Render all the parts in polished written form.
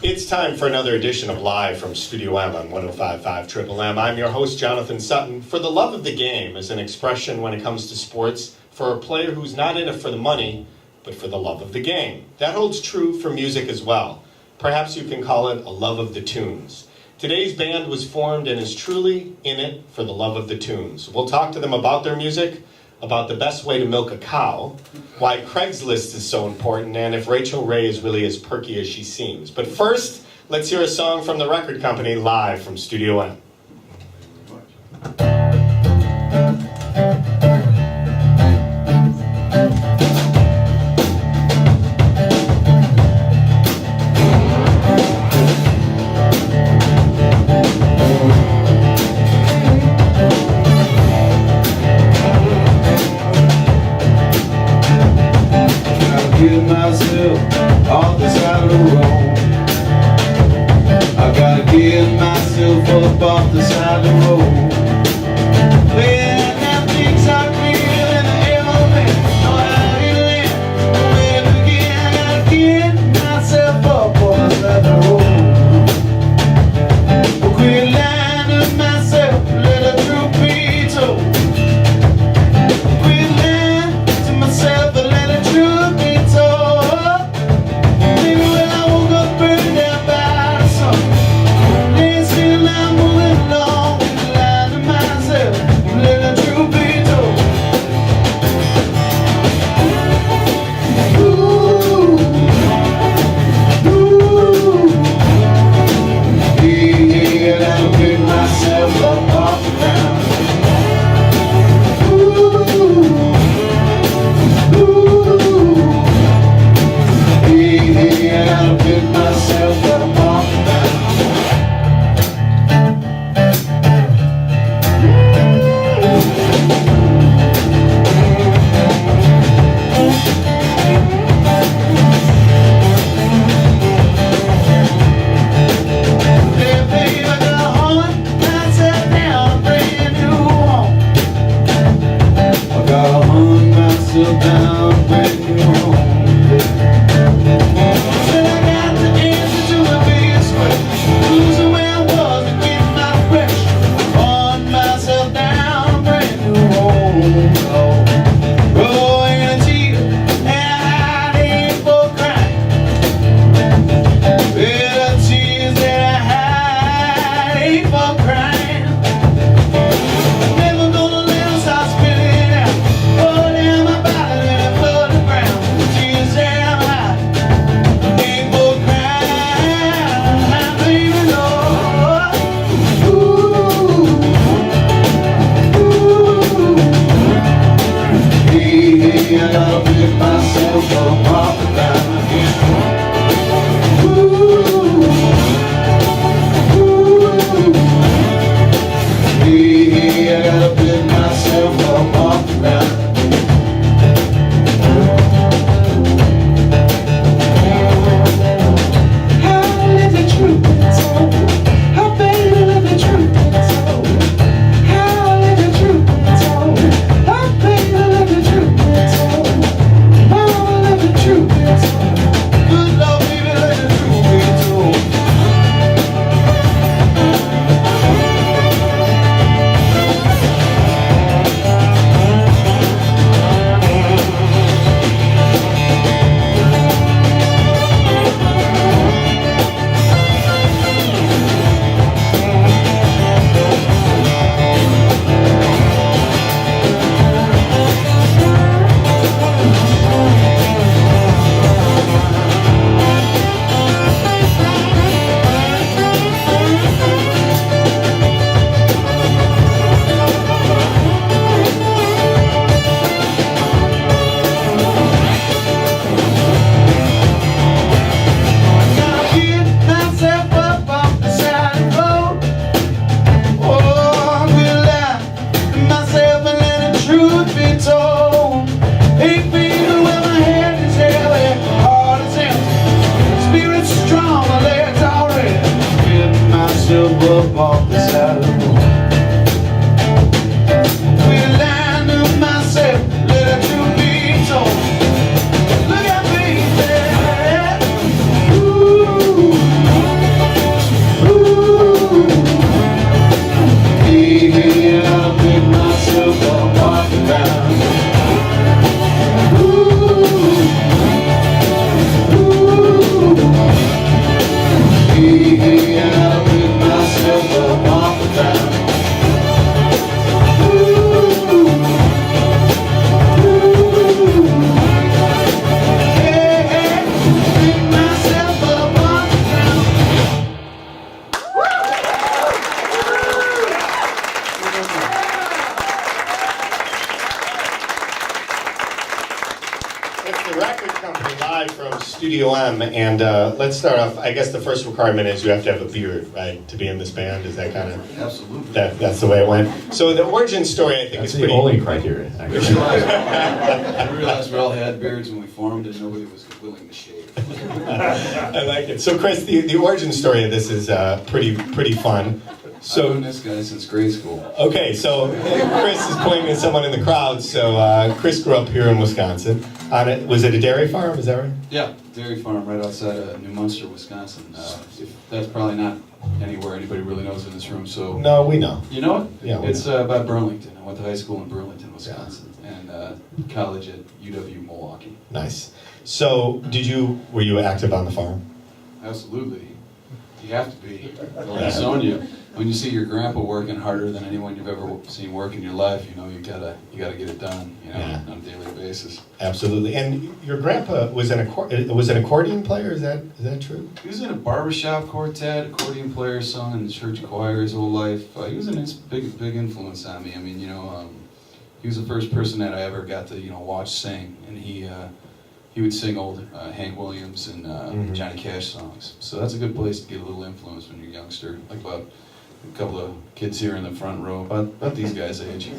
It's time for another edition of Live from Studio M on 105.5 Triple M. I'm your host, Jonathan Sutton. For the love of the game is an expression when it comes to sports for a player who's not in it for the money, but for the love of the game. That holds true for music as well. Perhaps you can call it a love of the tunes. Today's band was formed and is truly in it for the love of the tunes. We'll talk to them about their music, about the best way to milk a cow, why Craigslist is so important, and if Rachel Ray is really as perky as she seems. But first, let's hear a song from the record company live from Studio M. Get myself off the side of the road. I gotta get myself up off the side of the road. When that things are real in the element, know how it land. When again, I gotta get myself up off the side of the road. Quit lying to myself, let the truth be told. Quit lying to myself, but let the truth be told. Maybe when I woke up burning down by the sun, then still I'm moving along, lying to myself, let the truth be told. Ooh, yeah, I gotta pick myself up off the ground. I gotta pick myself up off the ground. Yeah, baby, I gotta hunt myself down a brand new home. I gotta hunt myself down a brand new home. I gotta pick myself up off the ground again. Yeah, I gotta pick myself up off the ground. How let the truth be told? How baby let the truth be told? How let the truth be told? How baby let the truth be told? Mama, let the truth It's the record company live from Studio M, and let's start off. I guess the first requirement is you have to have a beard, right, to be in this band. Is that kind of Absolutely. that's the way it went? So the origin story, I think, That's is the pretty. only criteria, actually. We realized we all had beards when we formed, and nobody was willing to shave. I like it. So, Chris, the origin story of this is pretty fun. I've So, known this guy since grade school. okay, so Chris is pointing at someone in the crowd. So, Chris grew up here in Wisconsin. Was it a dairy farm? Is that right? Yeah, dairy farm right outside of New Munster, Wisconsin. That's probably not anywhere anybody really knows in this room. So No, we know. you know it? Yeah, we It's by Burlington. I went to high school in Burlington, Wisconsin, and college at UW Milwaukee. Nice. So, were you active on the farm? Absolutely. You have to be. It's on you. When you see your grandpa working harder than anyone you've ever seen work in your life, you know you gotta get it done, Yeah. on a daily basis. Absolutely. And your grandpa was an accordion player. Is that true? He was in a barbershop quartet, accordion player, sung in the church choir his whole life. He was a big influence on me. I mean, he was the first person that I ever got to watch sing, and he would sing old Hank Williams and Johnny Cash songs. So that's a good place to get a little influence when you're a youngster, like about a couple of kids here in the front row, about these guys' age.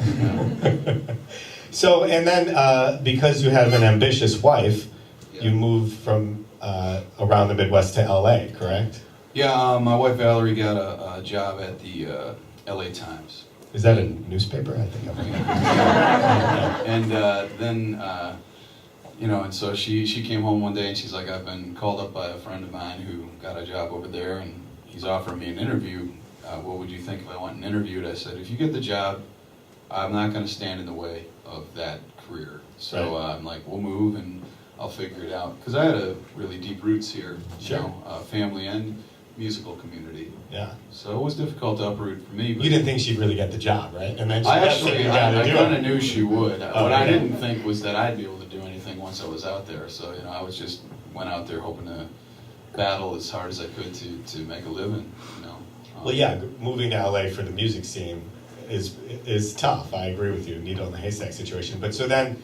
So, and then because you have an ambitious wife, Yeah. you moved from around the Midwest to LA, correct? Yeah, my wife Valerie got a job at the LA Times. Is that a newspaper? I think And then, and so she came home one day and she's like, I've been called up by a friend of mine who got a job over there and he's offering me an interview. What would you think if I went and interviewed? I said, if you get the job, I'm not going to stand in the way of that career. So I'm like, we'll move and I'll figure it out. Because I had a really deep roots here, Sure. Family and musical community. Yeah. So it was difficult to uproot for me. But You didn't think she'd really get the job, right? And then I that's what actually, you gotta I do. kind of knew she would. What I okay. didn't think was that I'd be able to do anything once I was out there. So I was just went out there hoping to battle as hard as I could to make a living. Well, yeah, moving to LA for the music scene is tough. I agree with you, needle in the haystack situation. But so then,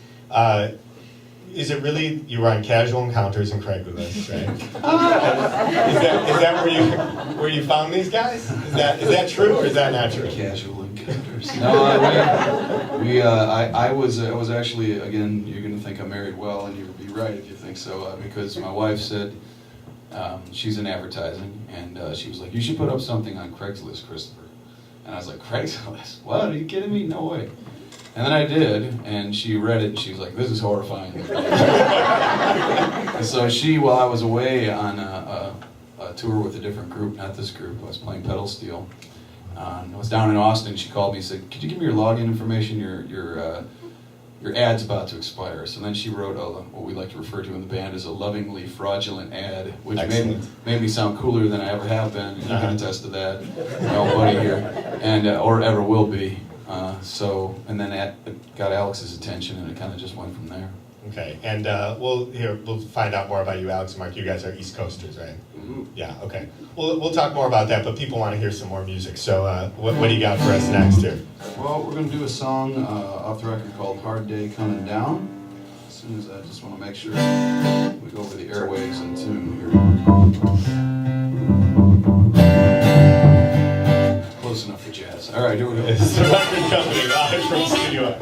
is it really you were on Casual Encounters and Craigslist, right? is that where you found these guys? Is that true or is that not true? Casual encounters. No, I was actually, again, you're going to think I married well, and you would be right if you think so, because my wife said. She's in advertising, and she was like, you should put up something on Craigslist, Christopher. And I was like, Craigslist? What? Are you kidding me? No way. And then I did, and she read it, and she was like, this is horrifying. And so while I was away on a tour with a different group, not this group, I was playing pedal steel. I was down in Austin, she called me and said, could you give me your login information? Your ad's about to expire. So then she wrote what we like to refer to in the band as a lovingly fraudulent ad, which made me sound cooler than I ever have been. And you can attest to that, my old buddy here, and or ever will be. And then that got Alex's attention, and it kind of just went from there. Okay, and we'll find out more about you, Alex and Mark. You guys are East Coasters, right? Mm-hmm. Yeah. Okay. We'll talk more about that, but people want to hear some more music. So what do you got for us next here? Well, we're going to do a song off the record called Hard Day Coming Down. As soon as I just want to make sure we go over the airwaves in tune here. Close enough for jazz. All right, here we go. It's the record company live from Studio.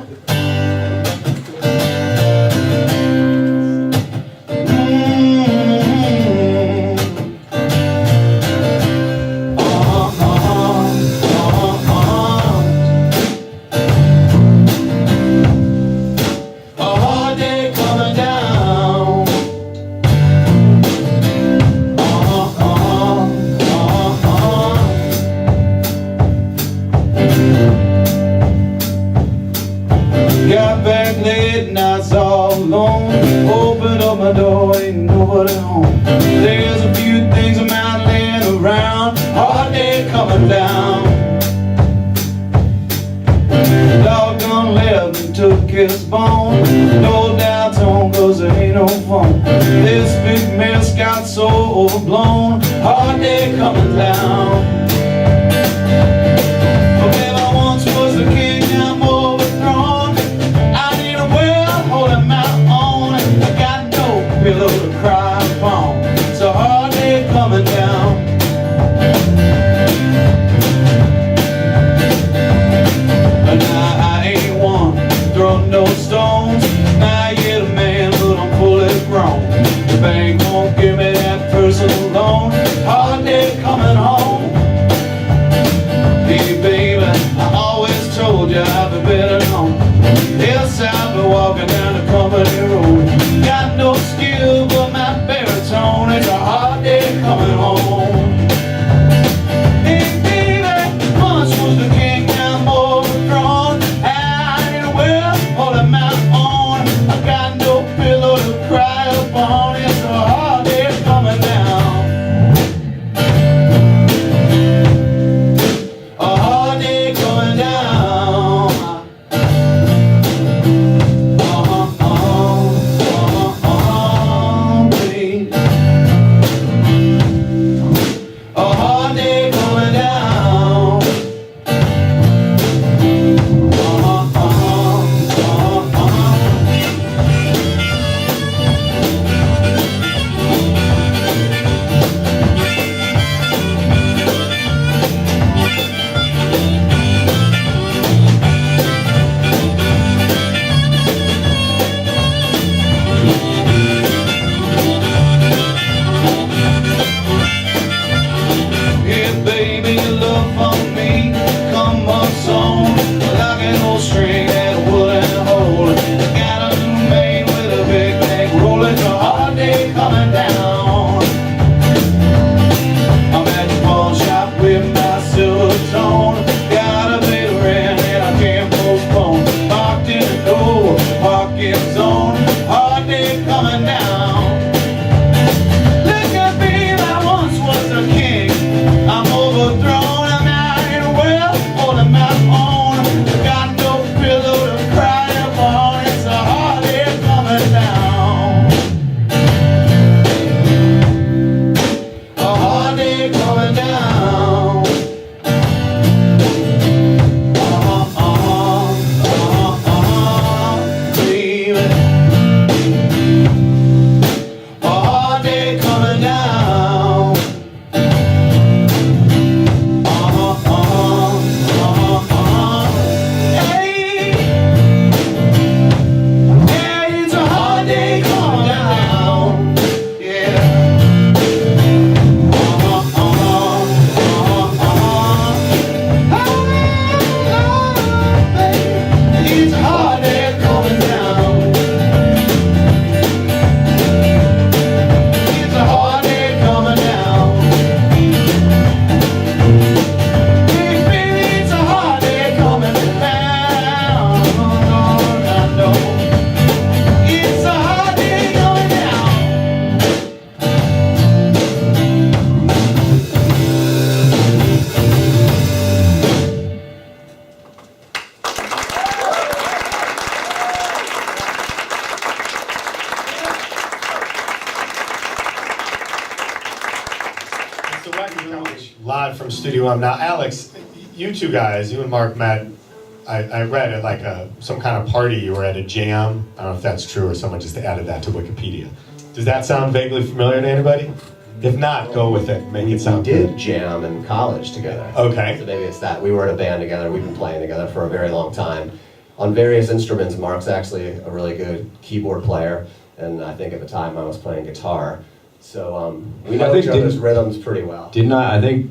Got back late and I was all alone. Opened up my door, ain't nobody home. There's a few things I'm out laying around. Hard day coming down. Dog done left and took his bone. No downtown cause there ain't no phone. This big mess got so overblown. Hard day coming down. Well, I once was the king, now I'm overthrown. I need a well holding my own. I got company road. Got no skill but my baritone. It's a hard day coming home. Hey baby, once was the king, now I'm overthrown. I need a well all of my own. I got no pillow to cry upon. It's a hard day coming down. A hard day coming down. Babe. A hard day coming down. Yeah, baby, your love for me come up song like an old string at a wooden hole. Got a new maid with a big back roll. It's a hard day coming down. I'm at the pawn shop with my silver tone. Got a bit of rent and I can't postpone. Parked in the door, parking zone. Hard day coming down. Look at me, I once was a king. I'm overthrown, I'm out in a well, holding my own. Got no pillow to cry upon. It's a hard day coming down. A hard day coming down. Baby. A hard day coming down. Hey, yeah, it's a hard day coming down. Yeah. It's a hard day coming down. It's a hard day coming down. Hey, baby, it's a hard day coming down. I know. It's a hard day coming down. It's the Record Company, live from Studio M. Now, Alex, you two guys, you and Mark met, I read at like some kind of party, you were at a jam. I don't know if that's true or someone just added that to Wikipedia. Does that sound vaguely familiar to anybody? If not, go with it, make it sound We did good. jam in college together. Okay. So maybe it's that. We were in a band together. We've been playing together for a very long time. On various instruments, Mark's actually a really good keyboard player, and I think at the time I was playing guitar. So we know each other's rhythms pretty well. Didn't I think,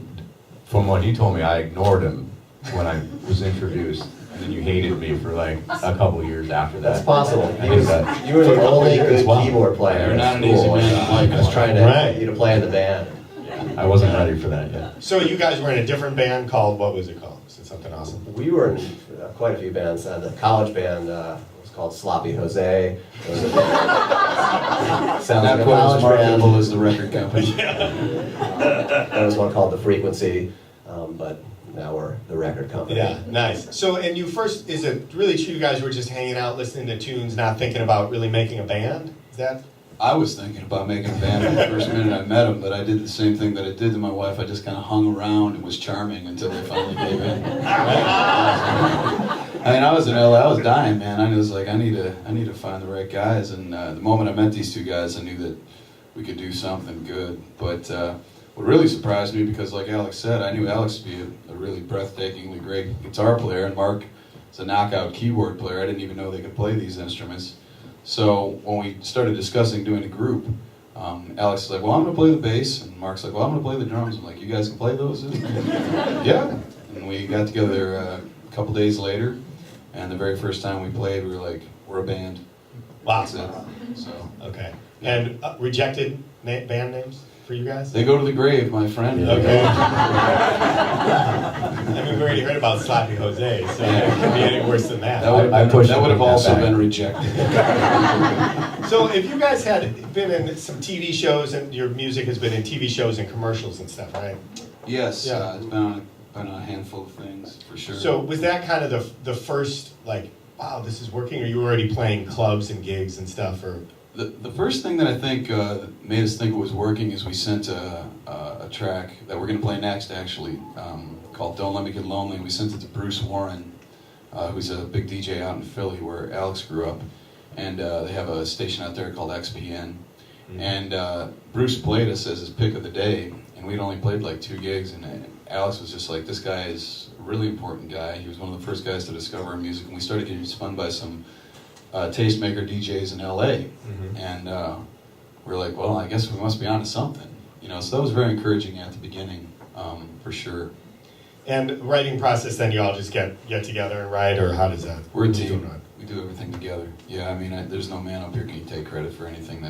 from what you told me, I ignored him when I was introduced, and then you hated me for like a couple years after that. That's possible. I think that. You were the only good as well. keyboard player You're in not an easy school. man to play. I was trying to Right. get you to play in the band. I wasn't ready for that yet. So you guys were in a different band called, what was it called? Was it something awesome? We were in quite a few bands. The college band was called Sloppy Jose. It was sounds Not like a quite as college marketable band. as the record company. There was one called The Frequency, but now we're the record company. Yeah, nice. So, and you first, is it really true you guys were just hanging out, listening to tunes, not thinking about really making a band? Is that? I was thinking about making a band from the first minute I met him, but I did the same thing that I did to my wife. I just kind of hung around and was charming until they finally gave in. I mean, I was in LA. I was dying, man. I was like, I need to find the right guys. And the moment I met these two guys, I knew that we could do something good. But what really surprised me, because like Alex said, I knew Alex to be a really breathtakingly great guitar player, and Mark is a knockout keyboard player. I didn't even know they could play these instruments. So when we started discussing doing a group, Alex is like, well, I'm going to play the bass, and Mark's like, well, I'm going to play the drums. I'm like, you guys can play those? Yeah. And we got together a couple days later, and the very first time we played, we were like, we're a band. Wow. That's it. So Okay. And rejected band names for you guys? they go to the grave, my friend. Okay. I mean, we already heard about Sloppy Jose, so it could be any worse than that. That would I pushed that would have that also back. been rejected. So if you guys had been in some TV shows, and your music has been in TV shows and commercials and stuff, right? Yes, Yeah. it's been on a handful of things for sure. So was that kind of the first, like, wow, this is working, or you were already playing clubs and gigs and stuff, or? The first thing that I think made us think it was working is we sent a track that we're going to play next, actually, called Don't Let Me Get Lonely. We sent it to Bruce Warren, who's a big DJ out in Philly where Alex grew up. And they have a station out there called XPN. Mm-hmm. And Bruce played us as his pick of the day, and we'd only played like 2 gigs. And Alex was just like, this guy is a really important guy. He was one of the first guys to discover our music. And we started getting spun by some tastemaker DJs in LA. Mm-hmm. And we're like, well, I guess we must be onto something. You know, so that was very encouraging at the beginning, for sure. And writing process, then you all just get together and write, or how does that? We're a team. We do everything together. Yeah, I mean, there's no man up here can take credit for everything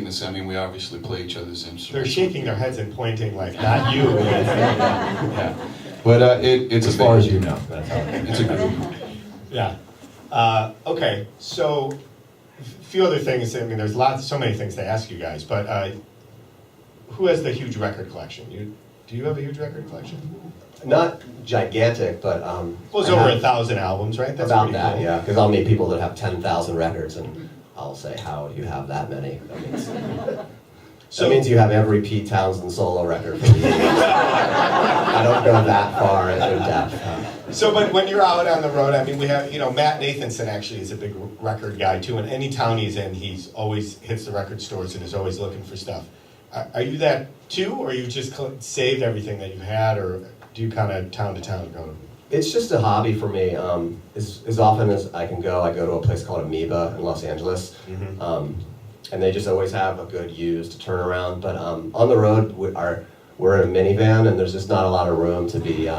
that's, I mean, we obviously play each other's instruments. They're shaking their heads and pointing like, not you. Yeah. But it's As far as you know, that's how it's a group. Yeah. Okay, so a few other things. I mean, there's so many things to ask you guys, but who has the huge record collection? Do you have a huge record collection? Not gigantic, but Well, it's I over have 1,000 albums, right? That's about pretty that, cool. yeah. Because I'll meet people that have 10,000 records, and I'll say, "How do you have that many?" That means you have every Pete Townsend solo record from the 80s. I don't go that far in depth. So, but when you're out on the road, I mean, we have, Matt Nathanson actually is a big record guy too, and any town he's in, he's always hits the record stores and is always looking for stuff. Are you that too, or you just saved everything that you had, or do you kind of town to town go? It's just a hobby for me. As often as I can go, I go to a place called Amoeba in Los Angeles. Mm-hmm. And they just always have a good used turnaround. But on the road, we're in a minivan, and there's just not a lot of room to be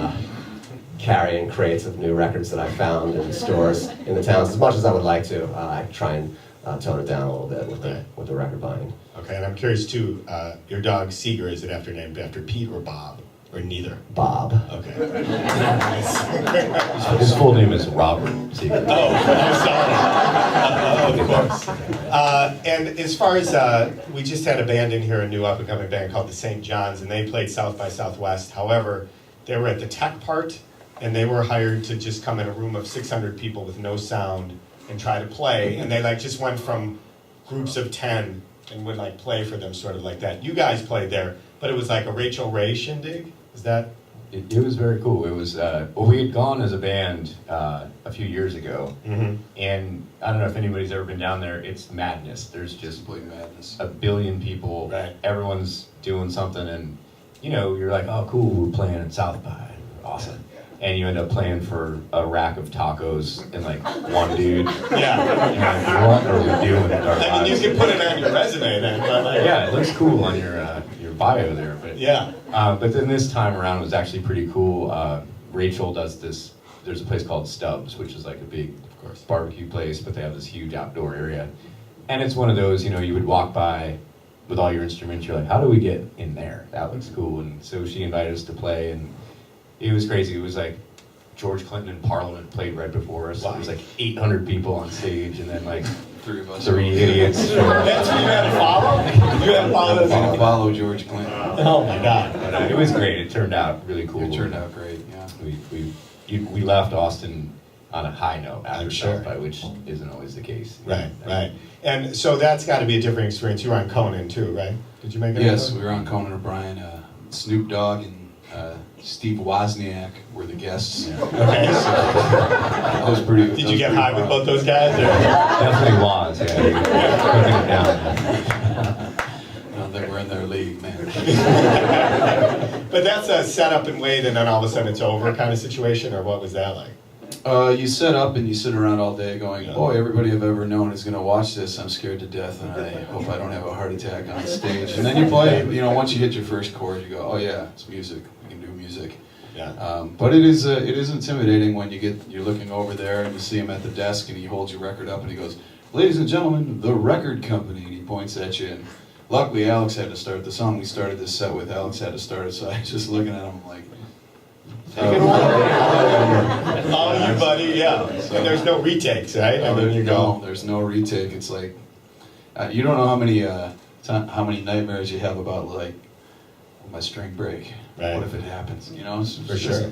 carrying crates of new records that I found in stores in the towns. As much as I would like to, I try and tone it down a little bit with the record buying. Okay, and I'm curious too, your dog Seeger, is it named after Pete or Bob? Or neither? Bob. Okay. His full name is Robert Seeger. Oh, I'm sorry. Of course. And as far as, we just had a band in here, a new up-and-coming band called the St. John's, and they played South by Southwest. However, they were at the tech part, and they were hired to just come in a room of 600 people with no sound and try to play. And they just went from groups of 10 and would play for them, sort of like that. You guys played there, but it was like a Rachel Ray shindig? Is that? It was very cool. It was, we had gone as a band a few years ago, Mm-hmm. and I don't know if anybody's ever been down there. It's madness. There's just Complete madness. a billion people. Right. Everyone's doing something, and you're like, oh, cool, we're playing at South by. Awesome. And you end up playing for a rack of tacos and one dude. Yeah. And what are we doing with our I mean, you lives? can put it on your resume then, but Yeah, it looks cool on your bio there, but yeah. But then this time around was actually pretty cool. Rachel does this. There's a place called Stubbs, which is like a big, of course, barbecue place, but they have this huge outdoor area, and it's one of those you would walk by with all your instruments. You're like, how do we get in there? That looks cool. And so she invited us to play, and it was crazy. It was like George Clinton in Parliament played right before us. Wow. It was like 800 people on stage, and then 3 of us. 3 idiots. showed up. That's what you had to follow? You had to follow this? Follow George Clinton. Oh my God. But, it was great. It turned out really cool. It turned out great, yeah. We left Austin on a high note I'm after sure. South by, which isn't always the case. Right, right. And so that's got to be a different experience. You were on Conan too, right? Did you make it? Yes, on we were on Conan O'Brien. Snoop Dogg and Steve Wozniak were the guests. Conan? Okay. That was pretty. Did you get high with both those guys? Or? Definitely was, yeah. Cooking it down. I don't think we're in their league, man. But that's a setup and wait, and then all of a sudden it's over kind of situation, or what was that like? You set up and you sit around all day going, Yeah. boy, everybody I've ever known is going to watch this. I'm scared to death, and I hope I don't have a heart attack on stage. And then you play, once you hit your first chord, you go, oh yeah, it's music. We can do music. Yeah. But it is intimidating when you're looking over there and you see him at the desk and he holds your record up and he goes, ladies and gentlemen, the record company, and he points at you. And luckily, Alex had to start the song we started this set with. Alex had to start it, so I was just looking at him like, take it away. Oh, you buddy, yeah. And there's no retakes, right? I mean, you go. No, there's no retake. It's like, you don't know how many nightmares you have about, like, will my string break? Right. What if it happens? You know? For sure.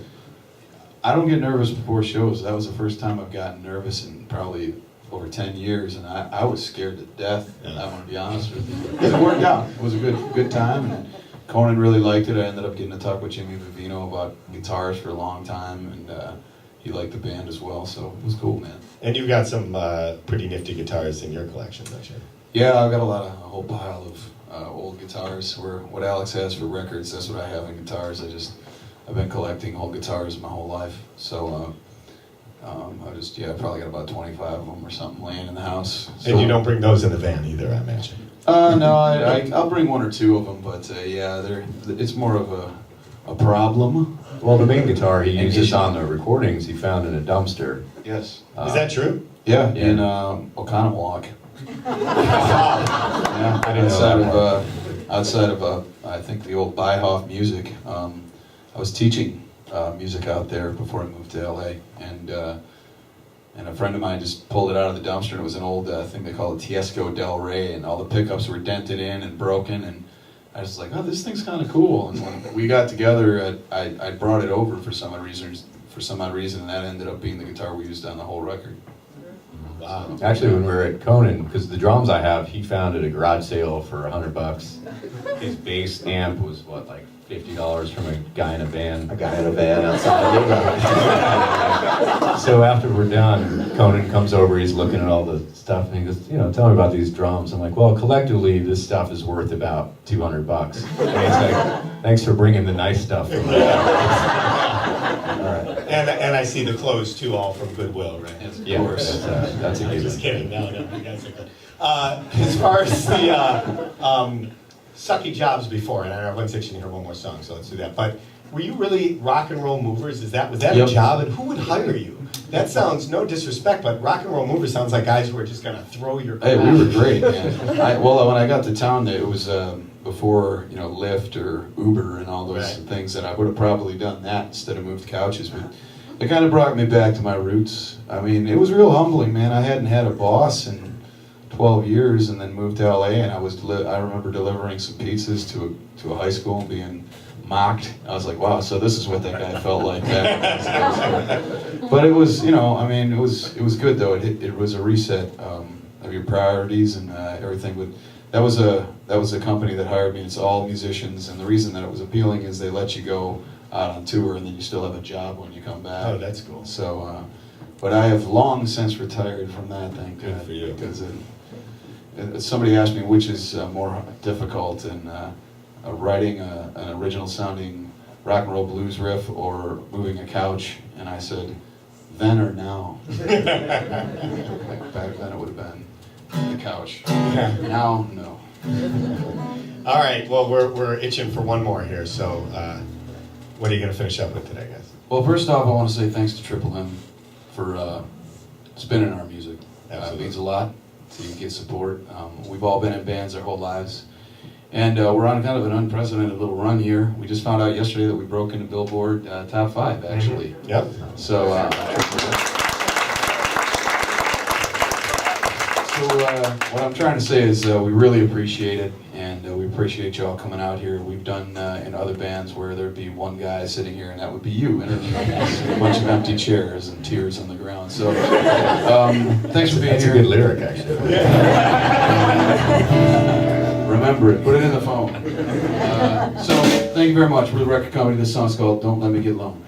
I don't get nervous before shows. That was the first time I've gotten nervous in probably over 10 years, and I was scared to death. Yeah. I want to be honest with you. Because it worked out. It was a good time, and Conan really liked it. I ended up getting to talk with Jimmy Vivino about guitars for a long time, and he liked the band as well, so it was cool, man. And you've got some pretty nifty guitars in your collection, don't you? Yeah, I've got a whole pile of old guitars. What Alex has for records, that's what I have in guitars. I've been collecting old guitars my whole life, so I probably got about 25 of them or something laying in the house. So, And you don't bring those in the van either, I imagine. No, I'll bring one or two of them, but it's more of a problem. Well, the main guitar he uses on the recordings he found in a dumpster. Yes. Is that true? Yeah, in Oconomowoc. Yeah, I didn't know that outside of I think the old Beihoff Music. I was teaching music out there before I moved to LA, and a friend of mine just pulled it out of the dumpster, and it was an old thing they call a Tiesco Del Rey, and all the pickups were dented in and broken, and I was like, oh, this thing's kind of cool. And when we got together, I brought it over for some odd reason, and that ended up being the guitar we used on the whole record. Wow. Actually, when we were at Conan, because the drums I have, he found at a garage sale for $100. His bass amp was like $50 from a guy in a van. A guy in a van outside of So after we're done, Conan comes over, he's looking at all the stuff, and he goes, tell me about these drums. I'm like, well, collectively, this stuff is worth about $200. And he's like, thanks for bringing the nice stuff from And I see the clothes too, all from Goodwill, right? Yes, of Yeah, course. that's a I'm good just kidding. No, you guys are good. As far as the sucky jobs before, and I know everyone's itching to hear one more song, so let's do that. But were you really rock and roll movers? Was that Yep. a job, and who would hire you? That sounds, no disrespect, but rock and roll movers sounds like guys who are just gonna throw your. Hey, we were great, man. When I got to town, it was before Lyft or Uber and all those Right. things that I would have probably done that instead of moved couches. But it kind of brought me back to my roots. I mean, it was real humbling, man. I hadn't had a boss in 12 years, and then moved to LA, and I remember delivering some pizzas to a high school and being mocked. I was like, wow, so this is what that guy felt like back. But it was, it was good though. It was a reset of your priorities and everything. That was a company that hired me. It's all musicians, and the reason that it was appealing is they let you go out on tour, and then you still have a job when you come back. Oh, that's cool. So, but I have long since retired from that, thank Good God, for you. because somebody asked me which is more difficult in writing an original sounding rock and roll blues riff or moving a couch, and I said, then or now. Like back then it would have been the couch. Now, no. All right. Well, we're itching for one more here. So, what are you gonna finish up with today, guys? Well, first off, I want to say thanks to Triple M for spinning our music. It means a lot to get support. We've all been in bands our whole lives. And we're on kind of an unprecedented little run here. We just found out yesterday that we broke into Billboard top 5, actually. Mm-hmm. Yep. So, what I'm trying to say is we really appreciate it, and we appreciate y'all coming out here. We've done in other bands where there'd be one guy sitting here, and that would be you, interviewing us, a bunch of empty chairs and tears on the ground. So, thanks for being That's here. a good lyric, actually. Remember it. Put it in the phone. So, thank you very much. We're the record company. This song's called Don't Let Me Get Lonely.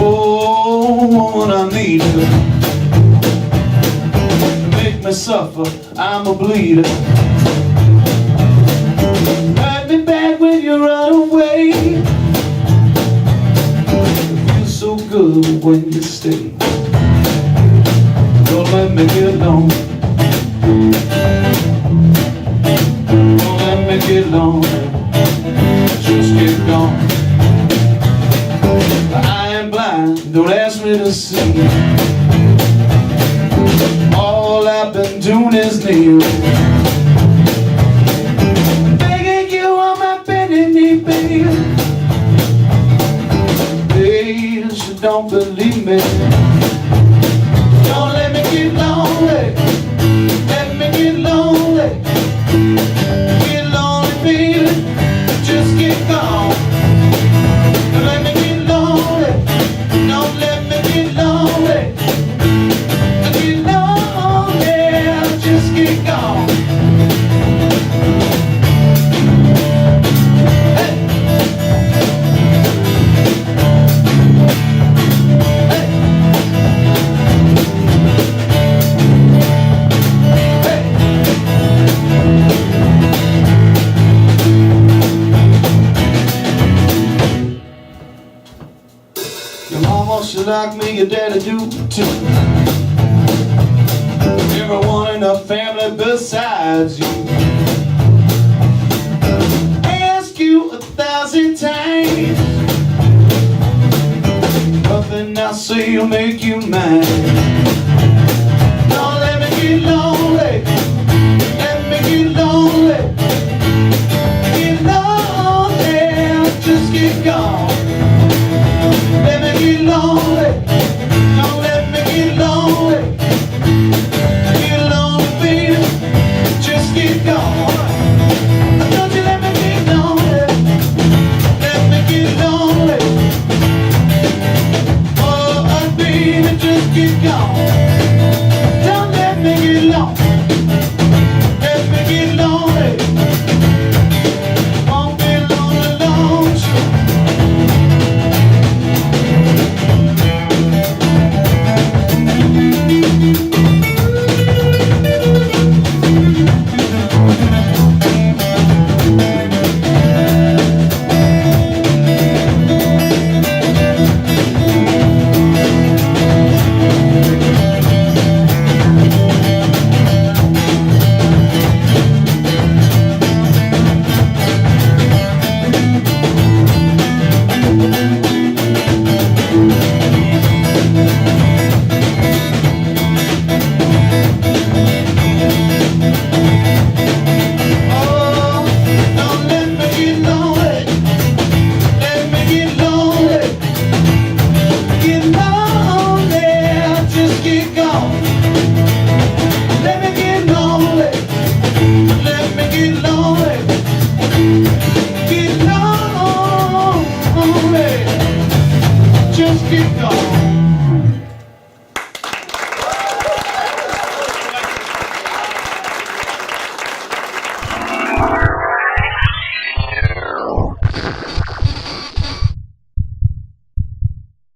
Oh, woman, I need you to make me suffer. I'm a bleeder. Hurt me bad when you run away. It feels so good when you stay. Don't let me get alone. lonely, just get gone. I am blind, don't ask me to see. All I've been doing is kneeling, begging you on my bending knee, baby. Please, you don't believe me. Don't let me get lonely. Let me get lonely. Get lonely, baby. Just get gone. Don't let me get lonely. Don't let me get lonely. Get lonely. Just get gone. Hey. Your mama should like me, your daddy do too. Everyone in the family besides you. Ask you 1,000 times, nothing I say will make you mine.